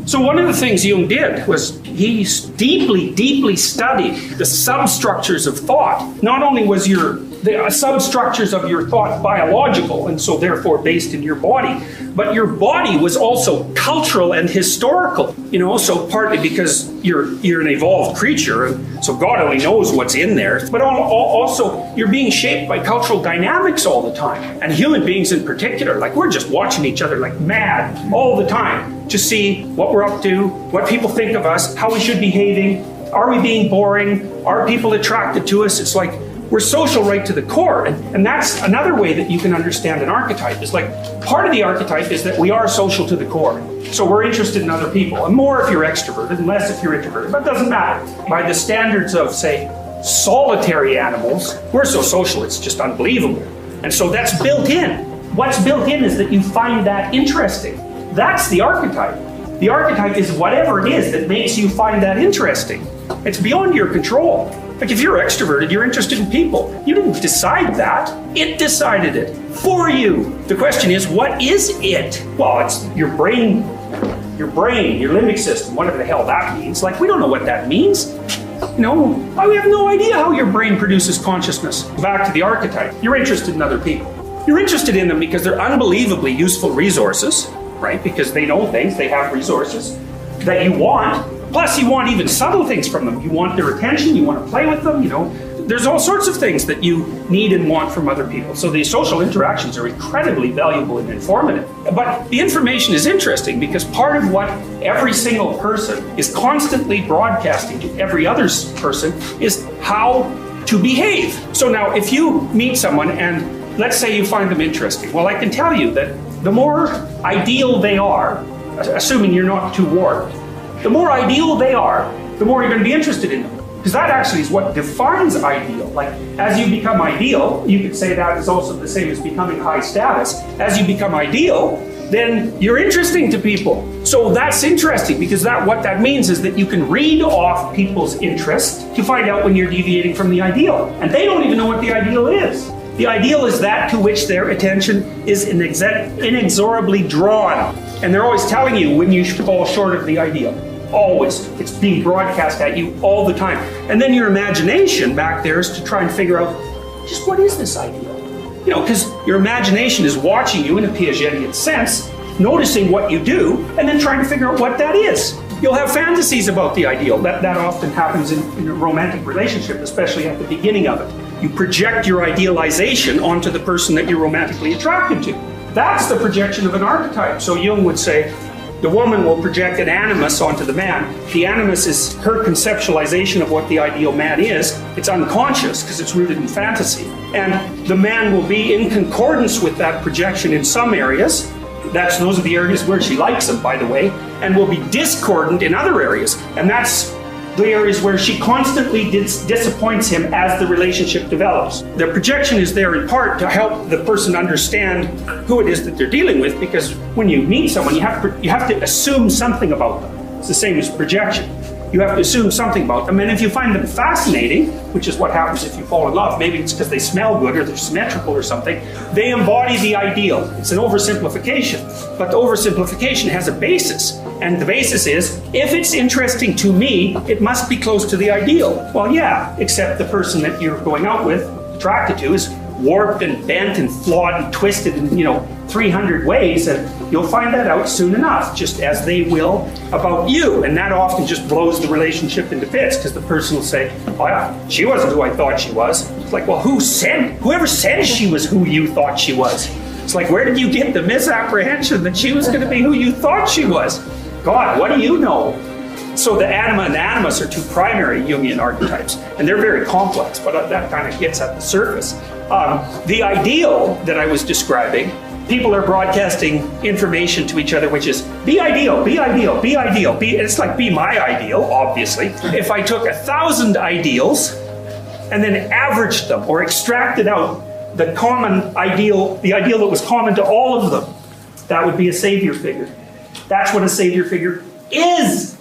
So one of the things Jung did was he deeply studied the substructures of thought. Not only was the substructures of your thought biological, and so therefore based in your body, but your body was also cultural and historical. So partly because you're an evolved creature, and so God only knows what's in there, but also you're being shaped by cultural dynamics all the time. And human beings in particular, like we're just watching each other like mad all the time to see what we're up to, what people think of us, how we should be behaving, are we being boring, are people attracted to us? It's like we're social right to the core. And that's another way that you can understand an archetype. It's like part of the archetype is that we are social to the core. So we're interested in other people, and more if you're extroverted and less if you're introverted, but it doesn't matter. By the standards of, say, solitary animals, we're so social it's just unbelievable. And so that's built in. What's built in is that you find that interesting. That's the archetype. The archetype is whatever it is that makes you find that interesting. It's beyond your control. Like if you're extroverted, you're interested in people. You didn't decide that. It decided it for you. The question is, what is it? Well, it's your brain, your limbic system, whatever the hell that means. Like, we don't know what that means. We have no idea how your brain produces consciousness. Back to the archetype. You're interested in other people. You're interested in them because they're unbelievably useful resources, right? Because they know things, they have resources that you want. Plus, you want even subtle things from them. You want their attention, you want to play with them, There's all sorts of things that you need and want from other people. So these social interactions are incredibly valuable and informative. But the information is interesting because part of what every single person is constantly broadcasting to every other person is how to behave. So now, if you meet someone and let's say you find them interesting, well, I can tell you that the more ideal they are, assuming you're not too warped, the more ideal they are, the more you're going to be interested in them. Because that actually is what defines ideal. Like, as you become ideal, you could say that is also the same as becoming high status. As you become ideal, then you're interesting to people. So that's interesting because what that means is that you can read off people's interest to find out when you're deviating from the ideal. And they don't even know what the ideal is. The ideal is that to which their attention is inexorably drawn. And they're always telling you when you fall short of the ideal. Always. It's being broadcast at you all the time. And then your imagination back there is to try and figure out, just what is this ideal? Because your imagination is watching you in a Piagetian sense, noticing what you do, and then trying to figure out what that is. You'll have fantasies about the ideal. That often happens in a romantic relationship, especially at the beginning of it. You project your idealization onto the person that you're romantically attracted to. That's the projection of an archetype. So Jung would say, the woman will project an animus onto the man. The animus is her conceptualization of what the ideal man is. It's unconscious because it's rooted in fantasy. And the man will be in concordance with that projection in some areas. Those are the areas where she likes him, by the way, and will be discordant in other areas. And that's the areas where she constantly disappoints him as the relationship develops. The projection is there in part to help the person understand who it is that they're dealing with, because when you meet someone, you have to assume something about them. It's the same as projection. You have to assume something about them, and if you find them fascinating, which is what happens if you fall in love, maybe it's because they smell good or they're symmetrical or something, they embody the ideal. It's an oversimplification, but the oversimplification has a basis, and the basis is, if it's interesting to me, it must be close to the ideal. Well, yeah, except the person that you're going out with, attracted to, is warped and bent and flawed and twisted in 300 ways, and you'll find that out soon enough, just as they will about you. And that often just blows the relationship into bits, because the person will say, oh yeah, she wasn't who I thought she was. It's like, well, whoever said she was who you thought she was? It's like, where did you get the misapprehension that she was going to be who you thought she was? God, what do you know? So the anima and the animus are two primary Jungian archetypes, and they're very complex, but that kind of gets at the surface. The ideal that I was describing, people are broadcasting information to each other, which is, be ideal, be ideal, be ideal. It's like, be my ideal, obviously. If I took 1,000 ideals and then averaged them or extracted out the common ideal, the ideal that was common to all of them, that would be a savior figure. That's what a savior figure is.